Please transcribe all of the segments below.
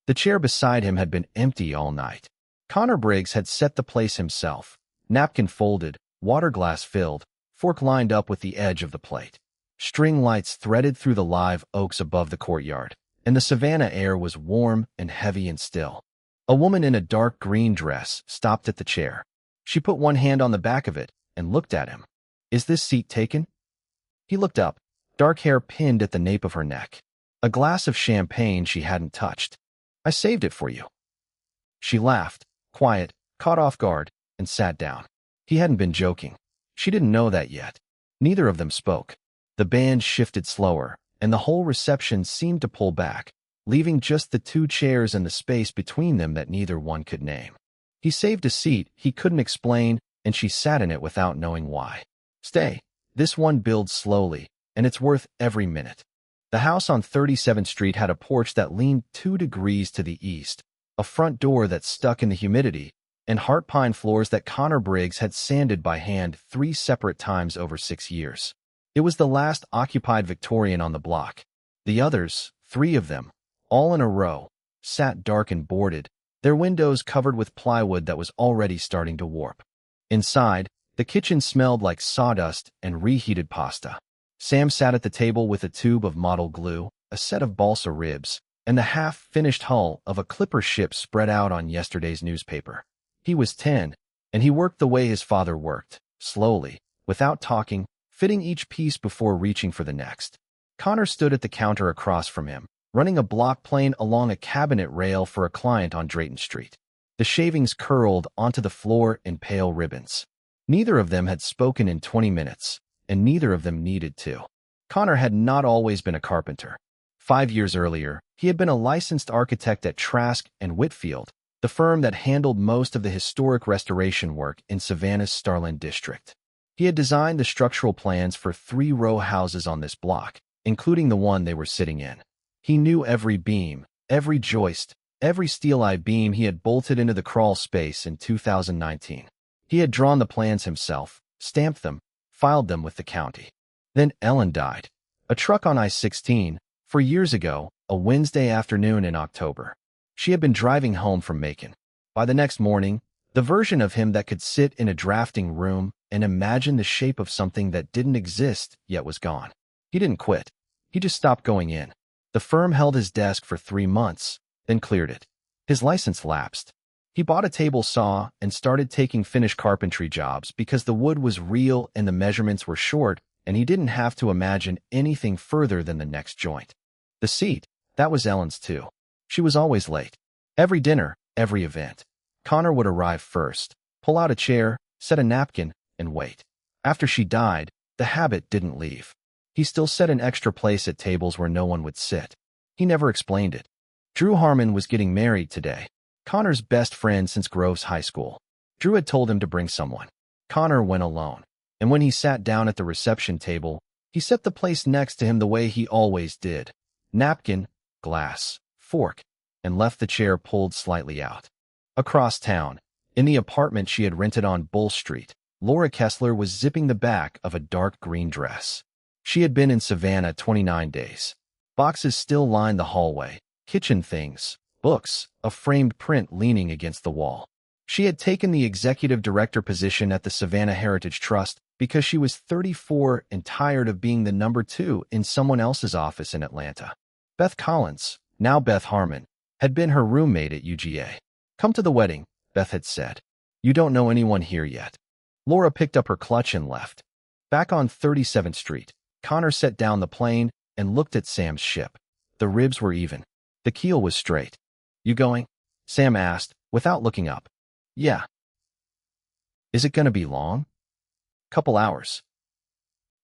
The chair beside him had been empty all night. Connor Briggs had set the place himself, napkin folded, water glass filled, fork lined up with the edge of the plate. String lights threaded through the live oaks above the courtyard, and the savannah air was warm and heavy and still. A woman in a dark green dress stopped at the chair. She put one hand on the back of it and looked at him. "Is this seat taken?" He looked up, dark hair pinned at the nape of her neck. A glass of champagne she hadn't touched. "I saved it for you." She laughed, quiet, caught off guard, and sat down. He hadn't been joking. She didn't know that yet. Neither of them spoke. The band shifted slower, and the whole reception seemed to pull back, leaving just the two chairs and the space between them that neither one could name. He saved a seat he couldn't explain, and she sat in it without knowing why. "Stay. This one builds slowly, and it's worth every minute." The house on 37th Street had a porch that leaned 2 degrees to the east, a front door that stuck in the humidity, and heart pine floors that Connor Briggs had sanded by hand 3 separate times over 6 years. It was the last occupied Victorian on the block. The others, 3 of them, all in a row, sat dark and boarded, their windows covered with plywood that was already starting to warp. Inside, the kitchen smelled like sawdust and reheated pasta. Sam sat at the table with a tube of model glue, a set of balsa ribs, and the half-finished hull of a clipper ship spread out on yesterday's newspaper. He was 10, and he worked the way his father worked, slowly, without talking, fitting each piece before reaching for the next. Connor stood at the counter across from him, running a block plane along a cabinet rail for a client on Drayton Street. The shavings curled onto the floor in pale ribbons. Neither of them had spoken in 20 minutes, and neither of them needed to. Connor had not always been a carpenter. 5 years earlier, he had been a licensed architect at Trask and Whitfield, the firm that handled most of the historic restoration work in Savannah's Starland district. He had designed the structural plans for 3 row houses on this block, including the one they were sitting in. He knew every beam, every joist, every steel I-beam he had bolted into the crawl space in 2019. He had drawn the plans himself, stamped them, filed them with the county. Then Ellen died. A truck on I-16, 4 years ago, a Wednesday afternoon in October. She had been driving home from Macon. By the next morning, the version of him that could sit in a drafting room and imagine the shape of something that didn't exist yet was gone. He didn't quit. He just stopped going in. The firm held his desk for 3 months, then cleared it. His license lapsed. He bought a table saw and started taking finished carpentry jobs because the wood was real and the measurements were short, and he didn't have to imagine anything further than the next joint. The seat, that was Ellen's too. She was always late. Every dinner, every event. Connor would arrive first, pull out a chair, set a napkin, and wait. After she died, the habit didn't leave. He still set an extra place at tables where no one would sit. He never explained it. Drew Harmon was getting married today. Connor's best friend since Groves High School. Drew had told him to bring someone. Connor went alone, and when he sat down at the reception table, he set the place next to him the way he always did. Napkin, glass, fork, and left the chair pulled slightly out. Across town, in the apartment she had rented on Bull Street, Laura Kessler was zipping the back of a dark green dress. She had been in Savannah 29 days. Boxes still lined the hallway, kitchen things, books, a framed print leaning against the wall. She had taken the executive director position at the Savannah Heritage Trust because she was 34 and tired of being the number 2 in someone else's office in Atlanta. Beth Collins, now Beth Harmon, had been her roommate at UGA. "Come to the wedding," Beth had said. "You don't know anyone here yet." Laura picked up her clutch and left. Back on 37th Street, Connor set down the plane and looked at Sam's ship. The ribs were even. The keel was straight. "You going?" Sam asked, without looking up. "Yeah." "Is it going to be long?" "Couple hours."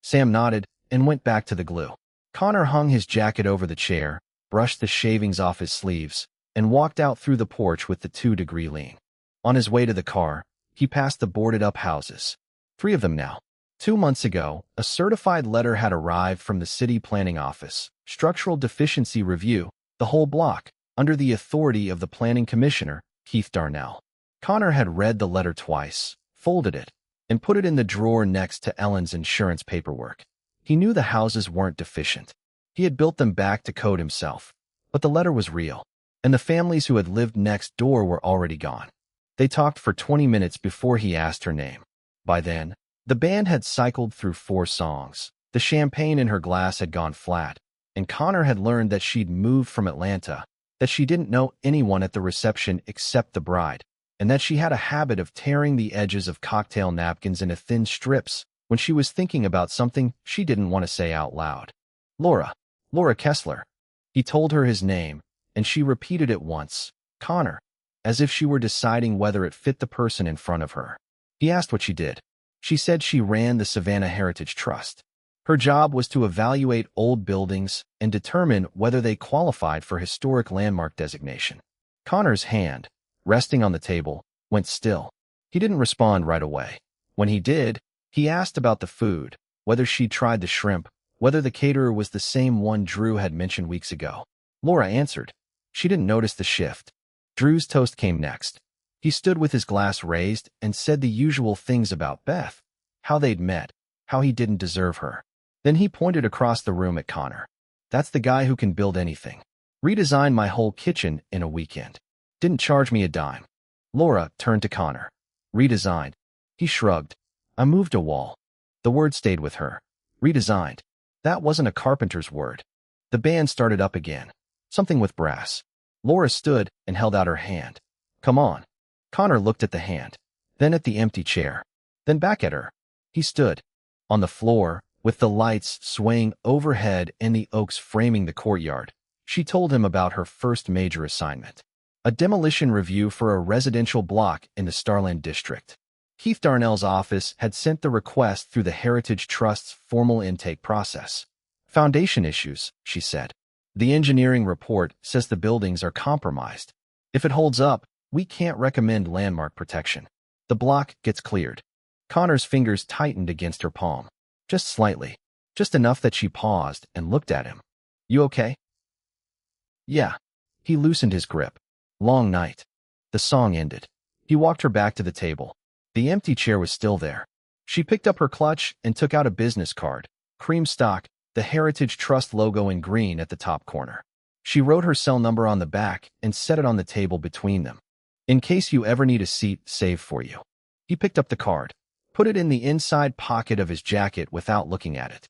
Sam nodded and went back to the glue. Connor hung his jacket over the chair, brushed the shavings off his sleeves, and walked out through the porch with the 2-degree lean. On his way to the car, he passed the boarded-up houses. 3 of them now. 2 months ago, a certified letter had arrived from the city planning office, structural deficiency review, the whole block, under the authority of the planning commissioner, Keith Darnell. Connor had read the letter twice, folded it, and put it in the drawer next to Ellen's insurance paperwork. He knew the houses weren't deficient. He had built them back to code himself. But the letter was real. and the families who had lived next door were already gone. They talked for 20 minutes before he asked her name. By then, the band had cycled through 4 songs. The champagne in her glass had gone flat, and Connor had learned that she'd moved from Atlanta, that she didn't know anyone at the reception except the bride, and that she had a habit of tearing the edges of cocktail napkins into thin strips when she was thinking about something she didn't want to say out loud. Laura Kessler. He told her his name, and she repeated it once, Connor, as if she were deciding whether it fit the person in front of her. He asked what she did. She said she ran the Savannah Heritage Trust. Her job was to evaluate old buildings and determine whether they qualified for historic landmark designation. Connor's hand, resting on the table, went still. He didn't respond right away. When he did, he asked about the food, whether she'd tried the shrimp, whether the caterer was the same one Drew had mentioned weeks ago. Laura answered. She didn't notice the shift. Drew's toast came next. He stood with his glass raised and said the usual things about Beth, how they'd met, how he didn't deserve her. Then he pointed across the room at Connor. That's the guy who can build anything. Redesigned my whole kitchen in a weekend. Didn't charge me a dime. Laura turned to Connor. Redesigned. He shrugged. I moved a wall. The word stayed with her. Redesigned. That wasn't a carpenter's word. The band started up again. Something with brass. Laura stood and held out her hand. Come on. Connor looked at the hand, then at the empty chair, then back at her. He stood. On the floor, with the lights swaying overhead and the oaks framing the courtyard, she told him about her first major assignment. A demolition review for a residential block in the Starland district. Keith Darnell's office had sent the request through the Heritage Trust's formal intake process. Foundation issues, she said. The engineering report says the buildings are compromised. If it holds up, we can't recommend landmark protection. The block gets cleared. Connor's fingers tightened against her palm. Just slightly. Just enough that she paused and looked at him. You okay? Yeah. He loosened his grip. Long night. The song ended. He walked her back to the table. The empty chair was still there. She picked up her clutch and took out a business card. Cream stock, the Heritage Trust logo in green at the top corner. She wrote her cell number on the back and set it on the table between them. In case you ever need a seat saved for you. He picked up the card, put it in the inside pocket of his jacket without looking at it.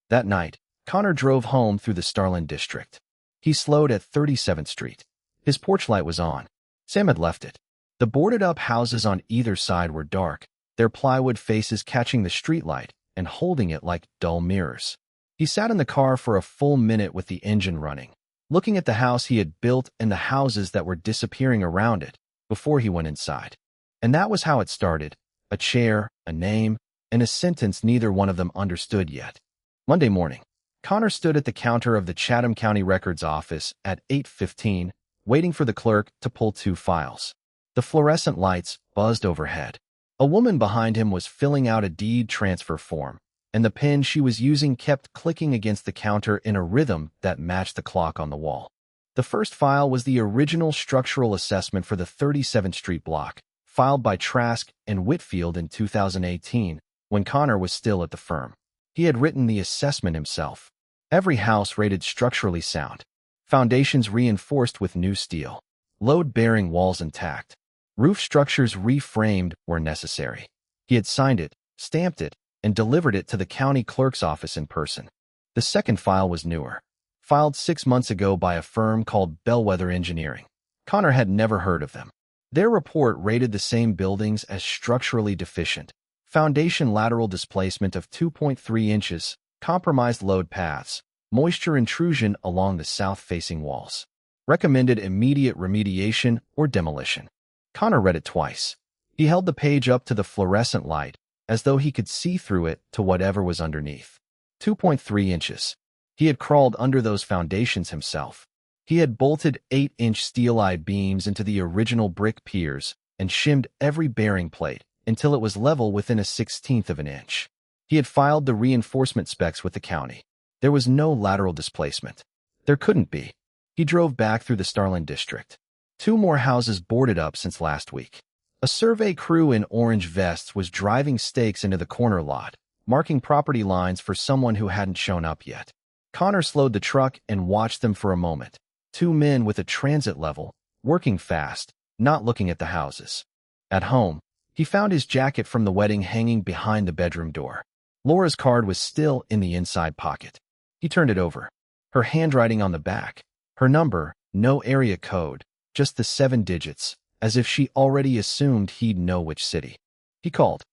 That night, Connor drove home through the Starland district. He slowed at 37th Street. His porch light was on. Sam had left it. The boarded-up houses on either side were dark, their plywood faces catching the streetlight and holding it like dull mirrors. He sat in the car for a full minute with the engine running, looking at the house he had built and the houses that were disappearing around it, before he went inside. And that was how it started. A chair, a name, and a sentence neither one of them understood yet. Monday morning, Connor stood at the counter of the Chatham County Records office at 8:15, waiting for the clerk to pull 2 files. The fluorescent lights buzzed overhead. A woman behind him was filling out a deed transfer form, and the pen she was using kept clicking against the counter in a rhythm that matched the clock on the wall. The first file was the original structural assessment for the 37th Street block, filed by Trask and Whitfield in 2018, when Connor was still at the firm. He had written the assessment himself. Every house rated structurally sound. Foundations reinforced with new steel. Load-bearing walls intact. Roof structures reframed where necessary. He had signed it, stamped it, and delivered it to the county clerk's office in person. The second file was newer. Filed 6 months ago by a firm called Bellwether Engineering. Connor had never heard of them. Their report rated the same buildings as structurally deficient. Foundation lateral displacement of 2.3 inches, compromised load paths, moisture intrusion along the south-facing walls. Recommended immediate remediation or demolition. Connor read it twice. He held the page up to the fluorescent light, as though he could see through it to whatever was underneath. 2.3 inches. He had crawled under those foundations himself. He had bolted 8-inch steel-eyed beams into the original brick piers and shimmed every bearing plate until it was level within a 1/16 of an inch. He had filed the reinforcement specs with the county. There was no lateral displacement. There couldn't be. He drove back through the Starland district. 2 more houses boarded up since last week. A survey crew in orange vests was driving stakes into the corner lot, marking property lines for someone who hadn't shown up yet. Connor slowed the truck and watched them for a moment. 2 men with a transit level, working fast, not looking at the houses. At home, he found his jacket from the wedding hanging behind the bedroom door. Laura's card was still in the inside pocket. He turned it over. Her handwriting on the back. Her number, no area code, just the 7 digits, as if she already assumed he'd know which city. He called.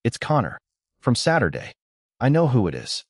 "It's Connor. From Saturday. I know who it is."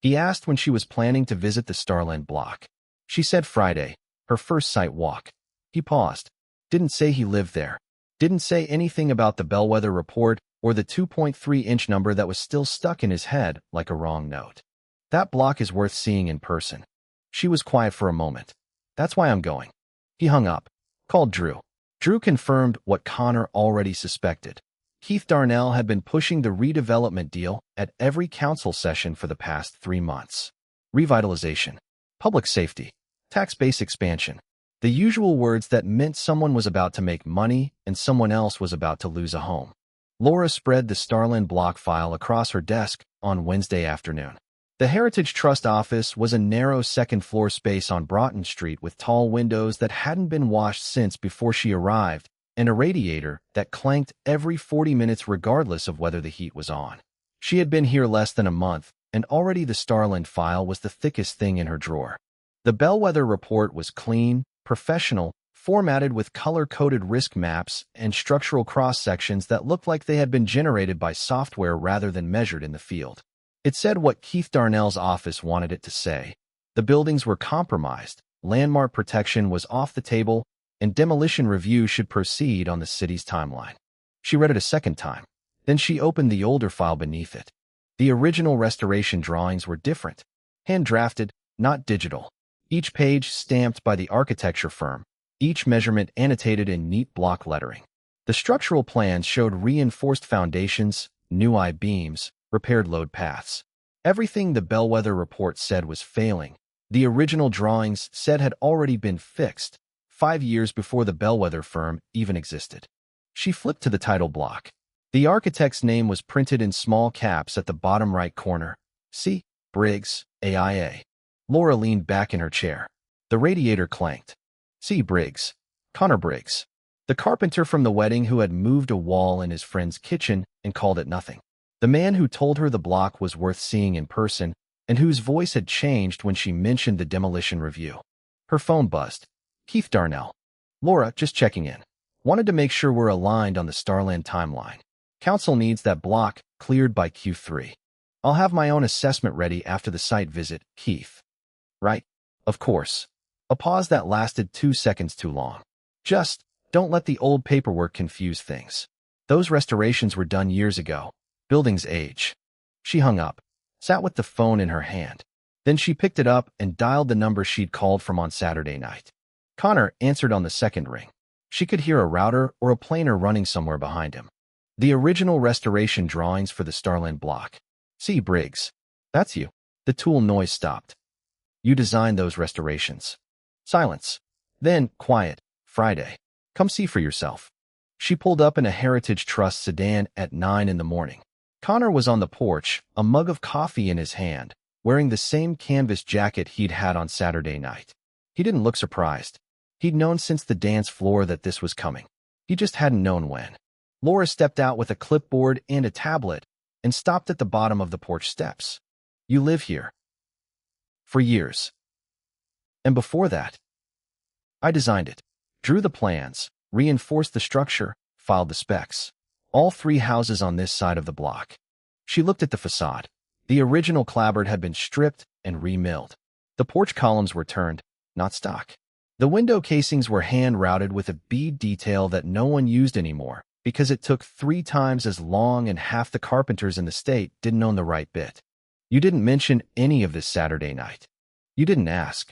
He asked when she was planning to visit the Starland block. She said Friday, her first site walk. He paused. Didn't say he lived there. Didn't say anything about the bellwether report or the 2.3-inch number that was still stuck in his head like a wrong note. "That block is worth seeing in person." She was quiet for a moment. "That's why I'm going." He hung up. Called Drew. Drew confirmed what Connor already suspected. Keith Darnell had been pushing the redevelopment deal at every council session for the past 3 months. Revitalization, public safety, tax base expansion. The usual words that meant someone was about to make money and someone else was about to lose a home. Laura spread the Starland block file across her desk on Wednesday afternoon. The Heritage Trust office was a narrow second-floor space on Broughton Street with tall windows that hadn't been washed since before she arrived, and a radiator that clanked every 40 minutes regardless of whether the heat was on. She had been here less than a month, and already the Starland file was the thickest thing in her drawer. The bellwether report was clean, professional, formatted with color-coded risk maps and structural cross-sections that looked like they had been generated by software rather than measured in the field. It said what Keith Darnell's office wanted it to say. The buildings were compromised, landmark protection was off the table, and demolition review should proceed on the city's timeline. She read it a second time. Then she opened the older file beneath it. The original restoration drawings were different. Hand-drafted, not digital. Each page stamped by the architecture firm, each measurement annotated in neat block lettering. The structural plans showed reinforced foundations, new I-beams, repaired load paths. Everything the bellwether report said was failing. The original drawings said had already been fixed, 5 years before the bellwether firm even existed. She flipped to the title block. The architect's name was printed in small caps at the bottom right corner. C. Briggs, AIA. Laura leaned back in her chair. The radiator clanked. C. Briggs. Connor Briggs. The carpenter from the wedding who had moved a wall in his friend's kitchen and called it nothing. The man who told her the block was worth seeing in person and whose voice had changed when she mentioned the demolition review. Her phone buzzed. Keith Darnell. "Laura, just checking in. Wanted to make sure we're aligned on the Starland timeline. Council needs that block cleared by Q3. I'll have my own assessment ready after the site visit, Keith." "Right. Of course." A pause that lasted 2 seconds too long. "Just don't let the old paperwork confuse things. Those restorations were done years ago. Buildings age." She hung up, sat with the phone in her hand. Then she picked it up and dialed the number she'd called from on Saturday night. Connor answered on the second ring. She could hear a router or a planer running somewhere behind him. "The original restoration drawings for the Starland block. C. Briggs. That's you." The tool noise stopped. "You designed those restorations." Silence. Then, quiet. "Friday. Come see for yourself." She pulled up in a Heritage Trust sedan at 9 in the morning. Connor was on the porch, a mug of coffee in his hand, wearing the same canvas jacket he'd had on Saturday night. He didn't look surprised. He'd known since the dance floor that this was coming. He just hadn't known when. Laura stepped out with a clipboard and a tablet and stopped at the bottom of the porch steps. "You live here?" "For years." "And before that?" "I designed it. Drew the plans, reinforced the structure, filed the specs. All 3 houses on this side of the block." She looked at the facade. The original clapboard had been stripped and remilled. The porch columns were turned, not stock. The window casings were hand-routed with a bead detail that no one used anymore because it took 3 times as long and half the carpenters in the state didn't own the right bit. "You didn't mention any of this Saturday night. You didn't ask."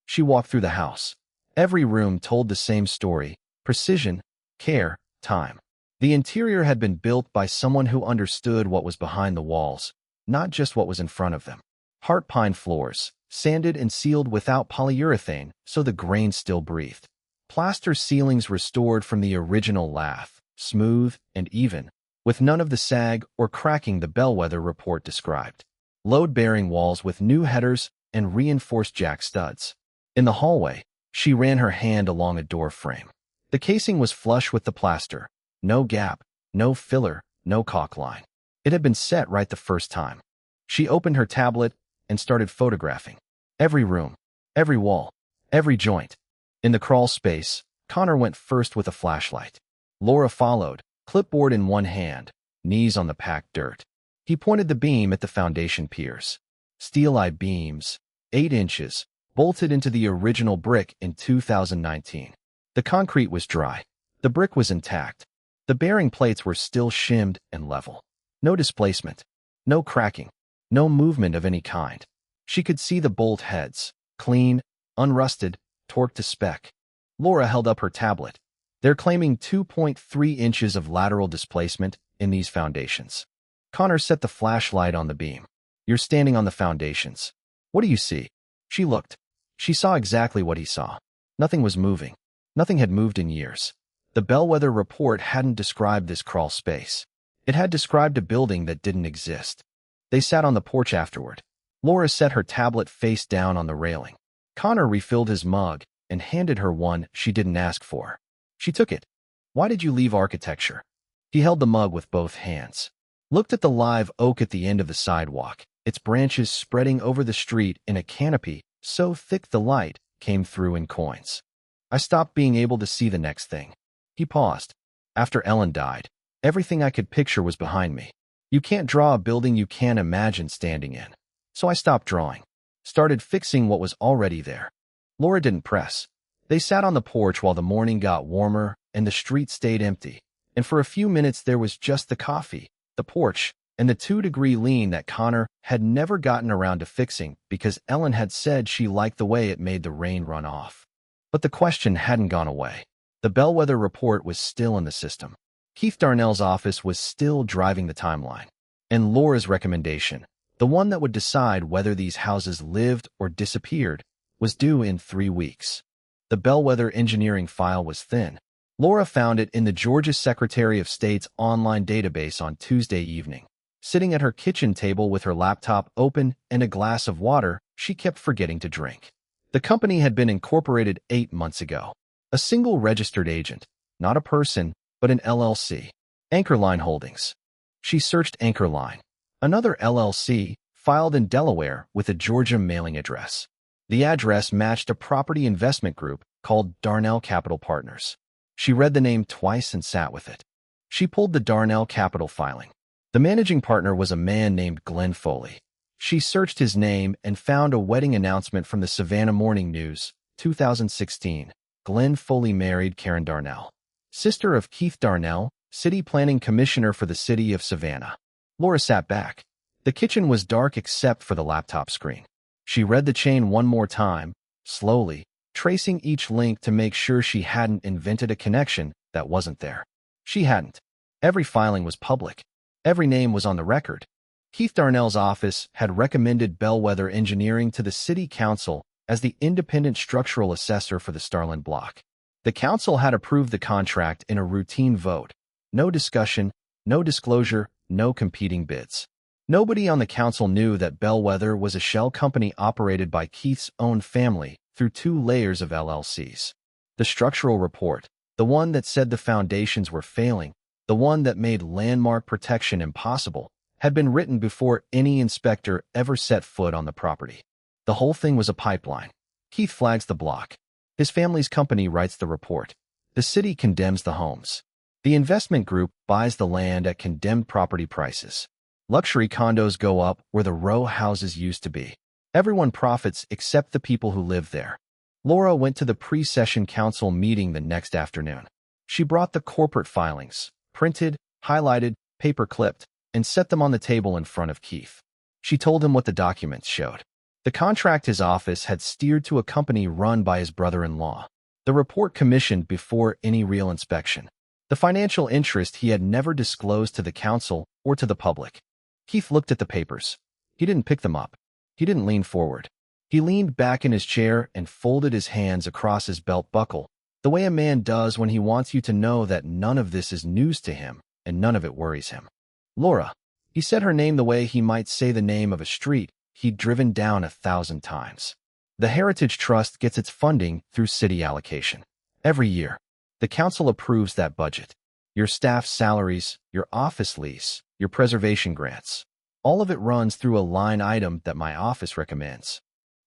She walked through the house. Every room told the same story: precision, care, time. The interior had been built by someone who understood what was behind the walls, not just what was in front of them. Heart pine floors, sanded and sealed without polyurethane so the grain still breathed. Plaster ceilings restored from the original lath, smooth and even, with none of the sag or cracking the bellwether report described. Load-bearing walls with new headers and reinforced jack studs. In the hallway, she ran her hand along a door frame. The casing was flush with the plaster. No gap, no filler, no caulk line. It had been set right the first time. She opened her tablet and started photographing. Every room, every wall, every joint. In the crawl space, Connor went first with a flashlight. Laura followed, clipboard in one hand, knees on the packed dirt. He pointed the beam at the foundation piers. Steel-eye beams, 8 inches, bolted into the original brick in 2019. The concrete was dry. The brick was intact. The bearing plates were still shimmed and level. No displacement. No cracking. No movement of any kind. She could see the bolt heads, clean, unrusted, torqued to spec. Laura held up her tablet. They're claiming 2.3 inches of lateral displacement in these foundations. Connor set the flashlight on the beam. You're standing on the foundations. What do you see? She looked. She saw exactly what he saw. Nothing was moving. Nothing had moved in years. The bellwether report hadn't described this crawl space. It had described a building that didn't exist. They sat on the porch afterward. Laura set her tablet face down on the railing. Connor refilled his mug and handed her one she didn't ask for. She took it. Why did you leave architecture? He held the mug with both hands. Looked at the live oak at the end of the sidewalk, its branches spreading over the street in a canopy so thick the light came through in coins. I stopped being able to see the next thing. He paused. After Ellen died, everything I could picture was behind me. You can't draw a building you can't imagine standing in. So I stopped drawing. Started fixing what was already there. Laura didn't press. They sat on the porch while the morning got warmer and the street stayed empty. And for a few minutes there was just the coffee, the porch, and the 2-degree lean that Connor had never gotten around to fixing because Ellen had said she liked the way it made the rain run off. But the question hadn't gone away. The bellwether report was still in the system. Keith Darnell's office was still driving the timeline. And Laura's recommendation, the one that would decide whether these houses lived or disappeared, was due in 3 weeks. The bellwether engineering file was thin. Laura found it in the Georgia Secretary of State's online database on Tuesday evening. Sitting at her kitchen table with her laptop open and a glass of water she kept forgetting to drink. The company had been incorporated 8 months ago. A single registered agent, not a person, but an LLC. Anchorline Holdings. She searched Anchorline. Another LLC, filed in Delaware with a Georgia mailing address. The address matched a property investment group called Darnell Capital Partners. She read the name twice and sat with it. She pulled the Darnell Capital filing. The managing partner was a man named Glenn Foley. She searched his name and found a wedding announcement from the Savannah Morning News, 2016. Glenn Foley married Karen Darnell, sister of Keith Darnell, city planning commissioner for the city of Savannah. Laura sat back. The kitchen was dark except for the laptop screen. She read the chain one more time, slowly, tracing each link to make sure she hadn't invented a connection that wasn't there. She hadn't. Every filing was public. Every name was on the record. Keith Darnell's office had recommended Bellwether Engineering to the city council as the independent structural assessor for the Starland block. The council had approved the contract in a routine vote. No discussion, no disclosure, no competing bids. Nobody on the council knew that Bellwether was a shell company operated by Keith's own family through 2 layers of LLCs. The structural report, the one that said the foundations were failing, the one that made landmark protection impossible, had been written before any inspector ever set foot on the property. The whole thing was a pipeline. Keith flags the block. His family's company writes the report. The city condemns the homes. The investment group buys the land at condemned property prices. Luxury condos go up where the row houses used to be. Everyone profits except the people who live there. Laura went to the pre-session council meeting the next afternoon. She brought the corporate filings, printed, highlighted, paper-clipped, and set them on the table in front of Keith. She told him what the documents showed. The contract his office had steered to a company run by his brother-in-law. The report commissioned before any real inspection. The financial interest he had never disclosed to the council or to the public. Keith looked at the papers. He didn't pick them up. He didn't lean forward. He leaned back in his chair and folded his hands across his belt buckle, the way a man does when he wants you to know that none of this is news to him and none of it worries him. Laura. He said her name the way he might say the name of a street he'd driven down 1,000 times. The Heritage Trust gets its funding through city allocation. Every year, the council approves that budget. Your staff's salaries, your office lease, your preservation grants. All of it runs through a line item that my office recommends.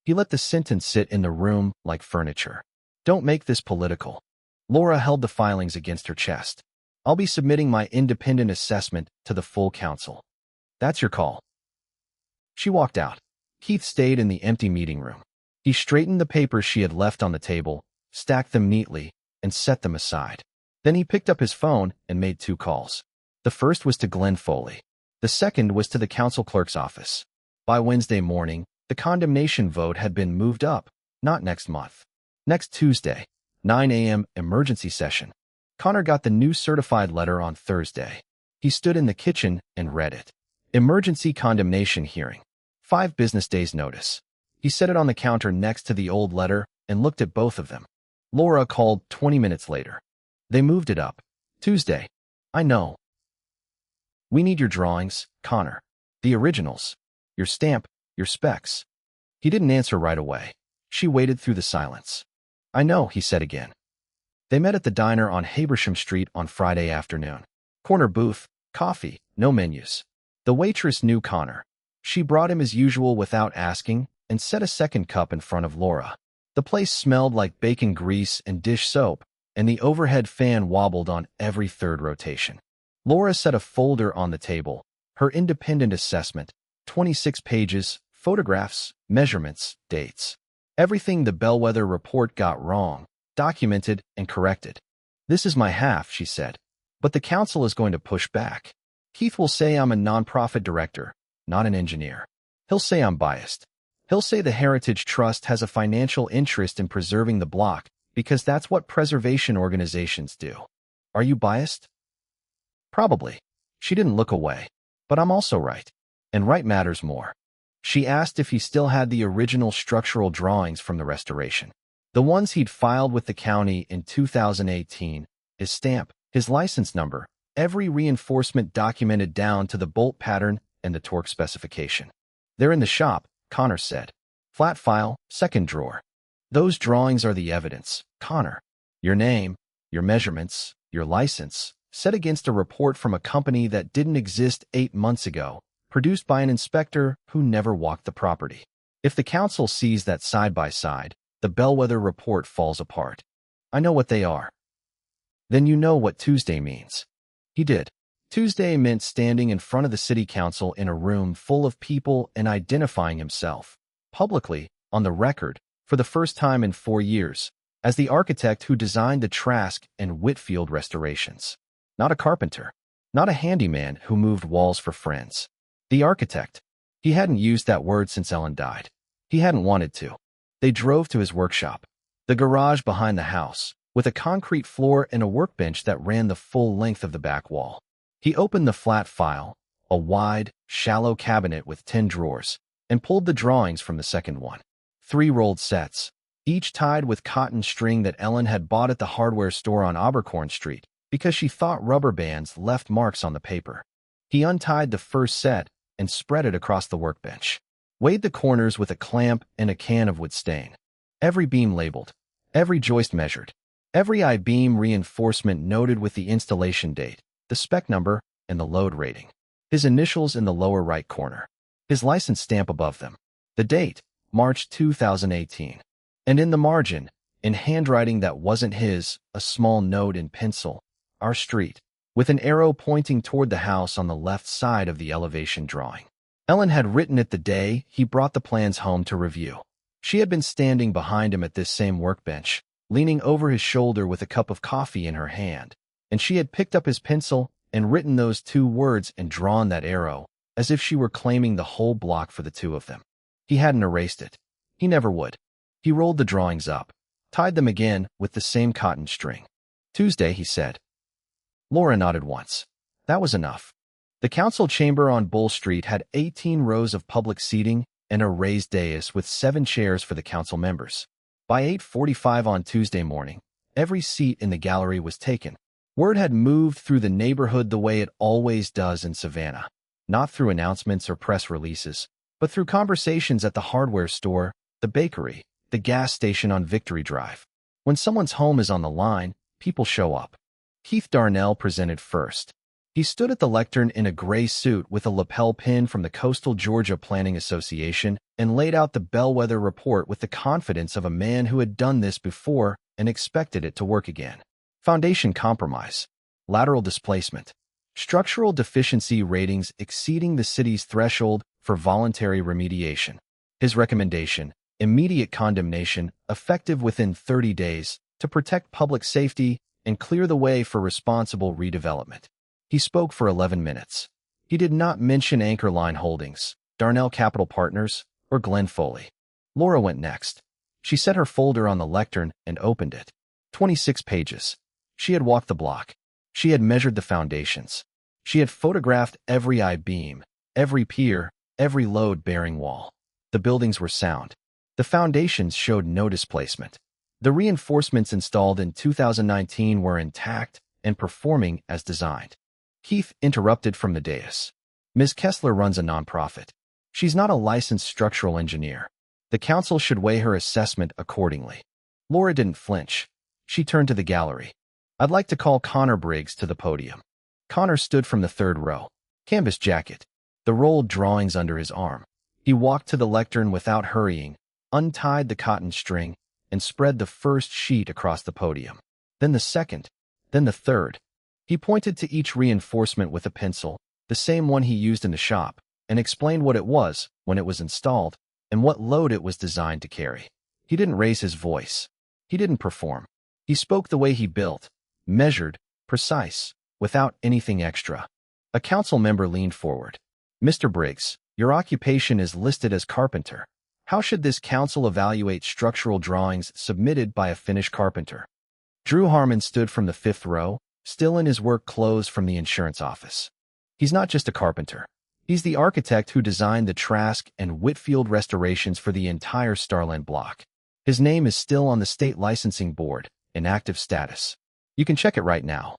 He let the sentence sit in the room like furniture. Don't make this political. Laura held the filings against her chest. I'll be submitting my independent assessment to the full council. That's your call. She walked out. Keith stayed in the empty meeting room. He straightened the papers she had left on the table, stacked them neatly, and set them aside. Then he picked up his phone and made 2 calls. The first was to Glenn Foley. The second was to the council clerk's office. By Wednesday morning, the condemnation vote had been moved up, not next month. Next Tuesday, 9 a.m. emergency session. Connor got the new certified letter on Thursday. He stood in the kitchen and read it. Emergency condemnation hearing. 5 business days notice. He set it on the counter next to the old letter and looked at both of them. Laura called 20 minutes later. They moved it up. Tuesday. I know. We need your drawings, Connor. The originals. Your stamp, your specs. He didn't answer right away. She waited through the silence. I know, he said again. They met at the diner on Habersham Street on Friday afternoon. Corner booth, coffee, no menus. The waitress knew Connor. She brought him as usual without asking and set a second cup in front of Laura. The place smelled like bacon grease and dish soap, and the overhead fan wobbled on every third rotation. Laura set a folder on the table, her independent assessment, 26 pages, photographs, measurements, dates. Everything the Bellwether report got wrong, documented and corrected. This is my half, she said. But the council is going to push back. Keith will say I'm a nonprofit director, not an engineer. He'll say I'm biased. He'll say the Heritage Trust has a financial interest in preserving the block because that's what preservation organizations do. Are you biased? Probably. She didn't look away. But I'm also right. And right matters more. She asked if he still had the original structural drawings from the restoration. The ones he'd filed with the county in 2018, his stamp, his license number, every reinforcement documented down to the bolt pattern and the torque specification. They're in the shop, Connor said. Flat file, second drawer. Those drawings are the evidence, Connor. Your name, your measurements, your license, set against a report from a company that didn't exist 8 months ago, produced by an inspector who never walked the property. If the council sees that side by side, the Bellwether report falls apart. I know what they are. Then you know what Tuesday means. He did. Tuesday meant standing in front of the city council in a room full of people and identifying himself, publicly, on the record, for the first time in 4 years, as the architect who designed the Trask and Whitfield restorations. Not a carpenter. Not a handyman who moved walls for friends. The architect. He hadn't used that word since Ellen died. He hadn't wanted to. They drove to his workshop, the garage behind the house, with a concrete floor and a workbench that ran the full length of the back wall. He opened the flat file, a wide, shallow cabinet with 10 drawers, and pulled the drawings from the second one. 3 rolled sets, each tied with cotton string that Ellen had bought at the hardware store on Abercorn Street because she thought rubber bands left marks on the paper. He untied the first set and spread it across the workbench. Weighed the corners with a clamp and a can of wood stain. Every beam labeled. Every joist measured. Every I-beam reinforcement noted with the installation date, the spec number, and the load rating. His initials in the lower right corner. His license stamp above them. The date, March 2018. And in the margin, in handwriting that wasn't his, a small note in pencil, our street, with an arrow pointing toward the house on the left side of the elevation drawing. Ellen had written it the day he brought the plans home to review. She had been standing behind him at this same workbench, leaning over his shoulder with a cup of coffee in her hand, and she had picked up his pencil and written those 2 words and drawn that arrow, as if she were claiming the whole block for the 2 of them. He hadn't erased it. He never would. He rolled the drawings up, tied them again with the same cotton string. Tuesday, he said. Laura nodded once. That was enough. The council chamber on Bull Street had 18 rows of public seating and a raised dais with 7 chairs for the council members. By 8:45 on Tuesday morning, every seat in the gallery was taken. Word had moved through the neighborhood the way it always does in Savannah, not through announcements or press releases, but through conversations at the hardware store, the bakery, the gas station on Victory Drive. When someone's home is on the line, people show up. Keith Darnell presented first. He stood at the lectern in a gray suit with a lapel pin from the Coastal Georgia Planning Association and laid out the bellwether report with the confidence of a man who had done this before and expected it to work again. Foundation compromise, lateral displacement, structural deficiency ratings exceeding the city's threshold for voluntary remediation. His recommendation, immediate condemnation, effective within 30 days, to protect public safety and clear the way for responsible redevelopment. He spoke for 11 minutes. He did not mention Anchorline Holdings, Darnell Capital Partners, or Glenn Foley. Laura went next. She set her folder on the lectern and opened it. 26 pages. She had walked the block. She had measured the foundations. She had photographed every I-beam, every pier, every load-bearing wall. The buildings were sound. The foundations showed no displacement. The reinforcements installed in 2019 were intact and performing as designed. Keith interrupted from the dais. Ms. Kessler runs a nonprofit. She's not a licensed structural engineer. The council should weigh her assessment accordingly. Laura didn't flinch. She turned to the gallery. I'd like to call Connor Briggs to the podium. Connor stood from the third row. Canvas jacket. The rolled drawings under his arm. He walked to the lectern without hurrying, untied the cotton string, and spread the first sheet across the podium. Then the second. Then the third. He pointed to each reinforcement with a pencil, the same one he used in the shop, and explained what it was when it was installed and what load it was designed to carry. He didn't raise his voice. He didn't perform. He spoke the way he built, measured, precise, without anything extra. A council member leaned forward. Mr. Briggs, your occupation is listed as carpenter. How should this council evaluate structural drawings submitted by a finished carpenter? Drew Harmon stood from the fifth row, still in his work clothes from the insurance office. He's not just a carpenter. He's the architect who designed the Trask and Whitfield restorations for the entire Starland block. His name is still on the state licensing board, in active status. You can check it right now.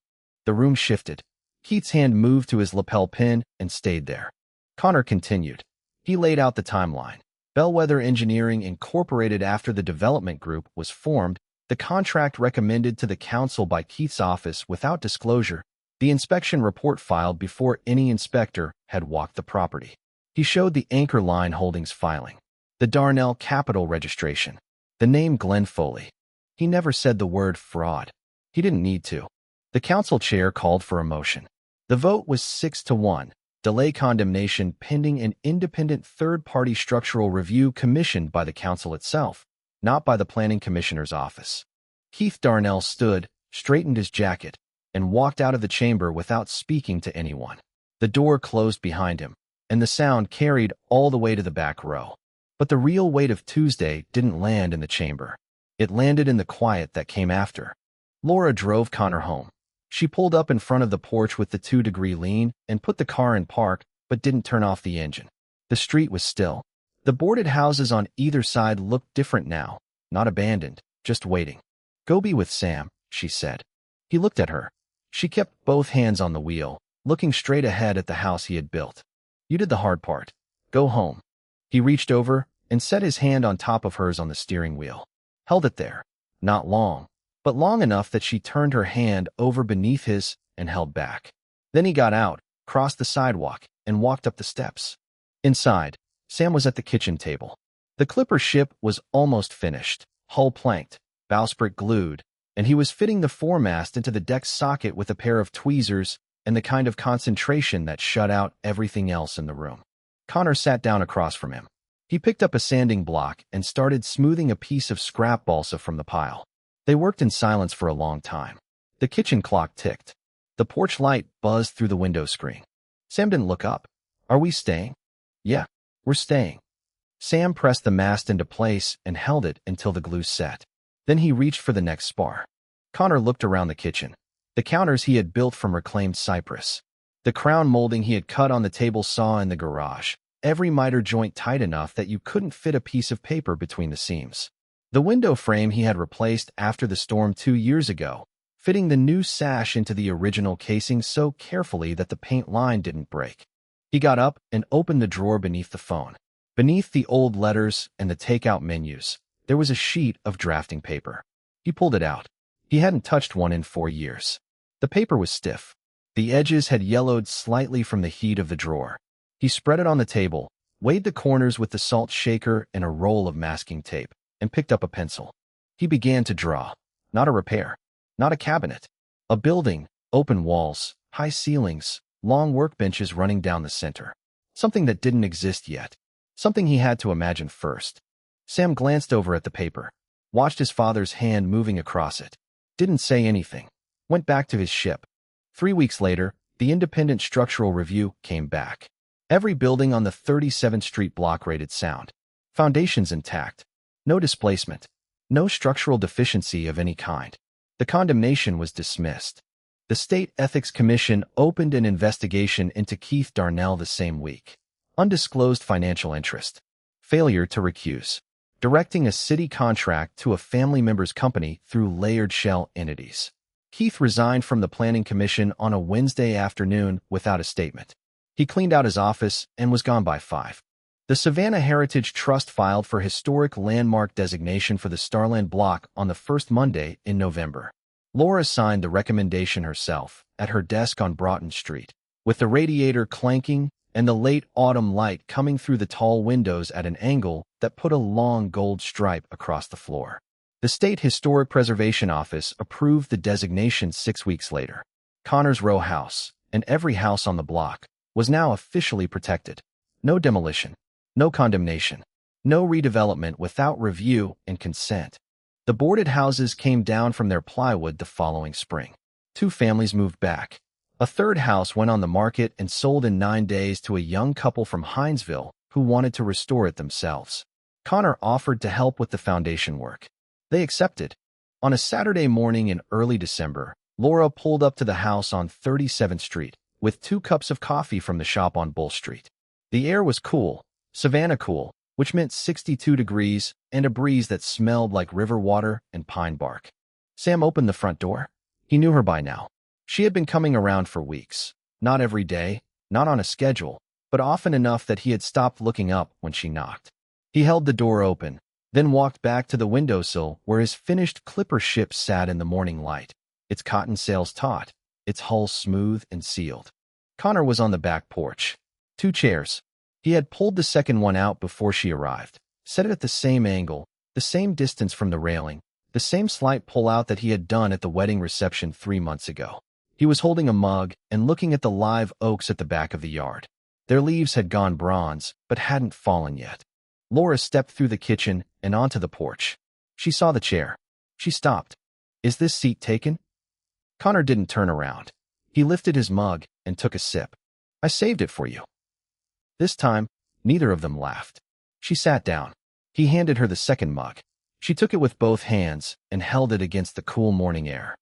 The room shifted. Keith's hand moved to his lapel pin and stayed there. Connor continued. He laid out the timeline. Bellwether Engineering Incorporated, after the development group was formed, the contract recommended to the council by Keith's office without disclosure, the inspection report filed before any inspector had walked the property. He showed the Anchorline Holdings filing, the Darnell Capital registration, the name Glenn Foley. He never said the word fraud. He didn't need to. The council chair called for a motion. The vote was 6-1, delay condemnation pending an independent third-party structural review commissioned by the council itself, not by the planning commissioner's office. Keith Darnell stood, straightened his jacket, and walked out of the chamber without speaking to anyone. The door closed behind him, and the sound carried all the way to the back row. But the real weight of Tuesday didn't land in the chamber. It landed in the quiet that came after. Laura drove Connor home. She pulled up in front of the porch with the 2-degree lean and put the car in park, but didn't turn off the engine. The street was still. The boarded houses on either side looked different now, not abandoned, just waiting. Go be with Sam, she said. He looked at her. She kept both hands on the wheel, looking straight ahead at the house he had built. You did the hard part. Go home. He reached over and set his hand on top of hers on the steering wheel. Held it there. Not long, but long enough that she turned her hand over beneath his and held back. Then he got out, crossed the sidewalk, and walked up the steps. Inside, Sam was at the kitchen table. The clipper ship was almost finished, hull planked, bowsprit glued, and he was fitting the foremast into the deck socket with a pair of tweezers and the kind of concentration that shut out everything else in the room. Connor sat down across from him. He picked up a sanding block and started smoothing a piece of scrap balsa from the pile. They worked in silence for a long time. The kitchen clock ticked. The porch light buzzed through the window screen. Sam didn't look up. Are we staying? Yeah, we're staying. Sam pressed the mast into place and held it until the glue set. Then he reached for the next spar. Connor looked around the kitchen. The counters he had built from reclaimed cypress. The crown molding he had cut on the table saw in the garage. Every miter joint tight enough that you couldn't fit a piece of paper between the seams. The window frame he had replaced after the storm 2 years ago, fitting the new sash into the original casing so carefully that the paint line didn't break. He got up and opened the drawer beneath the phone. Beneath the old letters and the takeout menus, there was a sheet of drafting paper. He pulled it out. He hadn't touched one in 4 years. The paper was stiff. The edges had yellowed slightly from the heat of the drawer. He spread it on the table, weighed the corners with the salt shaker and a roll of masking tape, and picked up a pencil. He began to draw. Not a repair. Not a cabinet. A building, open walls, high ceilings, long workbenches running down the center. Something that didn't exist yet. Something he had to imagine first. Sam glanced over at the paper, watched his father's hand moving across it. Didn't say anything. Went back to his ship. 3 weeks later, the independent structural review came back. Every building on the 37th Street block rated sound. Foundations intact. No displacement. No structural deficiency of any kind. The condemnation was dismissed. The State Ethics Commission opened an investigation into Keith Darnell the same week. Undisclosed financial interest. Failure to recuse. Directing a city contract to a family member's company through layered shell entities. Keith resigned from the Planning Commission on a Wednesday afternoon without a statement. He cleaned out his office and was gone by 5. The Savannah Heritage Trust filed for historic landmark designation for the Starland block on the first Monday in November. Laura signed the recommendation herself at her desk on Broughton Street, with the radiator clanking and the late autumn light coming through the tall windows at an angle that put a long gold stripe across the floor. The State Historic Preservation Office approved the designation 6 weeks later. Connor's row house, and every house on the block, was now officially protected. No demolition, no condemnation, no redevelopment without review and consent. The boarded houses came down from their plywood the following spring. 2 families moved back. A third house went on the market and sold in 9 days to a young couple from Hinesville who wanted to restore it themselves. Connor offered to help with the foundation work. They accepted. On a Saturday morning in early December, Laura pulled up to the house on 37th Street with 2 cups of coffee from the shop on Bull Street. The air was cool, Savannah cool, which meant 62 degrees and a breeze that smelled like river water and pine bark. Sam opened the front door. He knew her by now. She had been coming around for weeks. Not every day, not on a schedule, but often enough that he had stopped looking up when she knocked. He held the door open, then walked back to the windowsill where his finished clipper ship sat in the morning light, its cotton sails taut, its hull smooth and sealed. Connor was on the back porch. 2 chairs. He had pulled the second one out before she arrived, set it at the same angle, the same distance from the railing, the same slight pull-out that he had done at the wedding reception 3 months ago. He was holding a mug and looking at the live oaks at the back of the yard. Their leaves had gone bronze, but hadn't fallen yet. Laura stepped through the kitchen and onto the porch. She saw the chair. She stopped. "Is this seat taken?" Connor didn't turn around. He lifted his mug and took a sip. "I saved it for you." This time, neither of them laughed. She sat down. He handed her the second mug. She took it with both hands and held it against the cool morning air.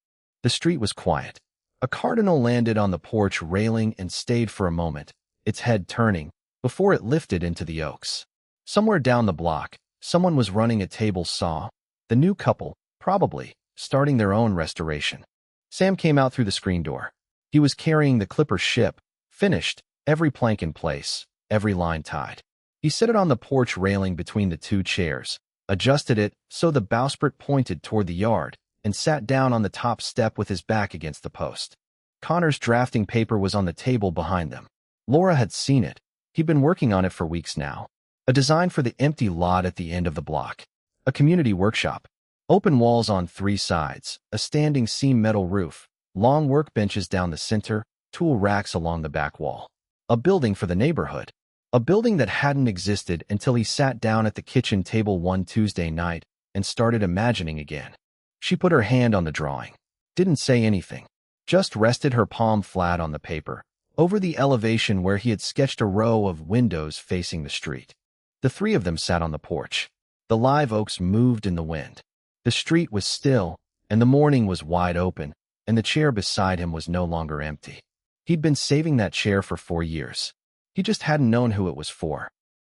The street was quiet. A cardinal landed on the porch railing and stayed for a moment, its head turning, before it lifted into the oaks. Somewhere down the block, someone was running a table saw. The new couple, probably, starting their own restoration. Sam came out through the screen door. He was carrying the clipper ship, finished, every plank in place, every line tied. He set it on the porch railing between the 2 chairs, adjusted it so the bowsprit pointed toward the yard, and sat down on the top step with his back against the post. Connor's drafting paper was on the table behind them. Laura had seen it. He'd been working on it for weeks now. A design for the empty lot at the end of the block. A community workshop. Open walls on 3 sides, a standing seam metal roof, long workbenches down the center, tool racks along the back wall. A building for the neighborhood. A building that hadn't existed until he sat down at the kitchen table one Tuesday night and started imagining again. She put her hand on the drawing. Didn't say anything. Just rested her palm flat on the paper, over the elevation where he had sketched a row of windows facing the street. The 3 of them sat on the porch. The live oaks moved in the wind. The street was still, and the morning was wide open, and the chair beside him was no longer empty. He'd been saving that chair for 4 years. He just hadn't known who it was for.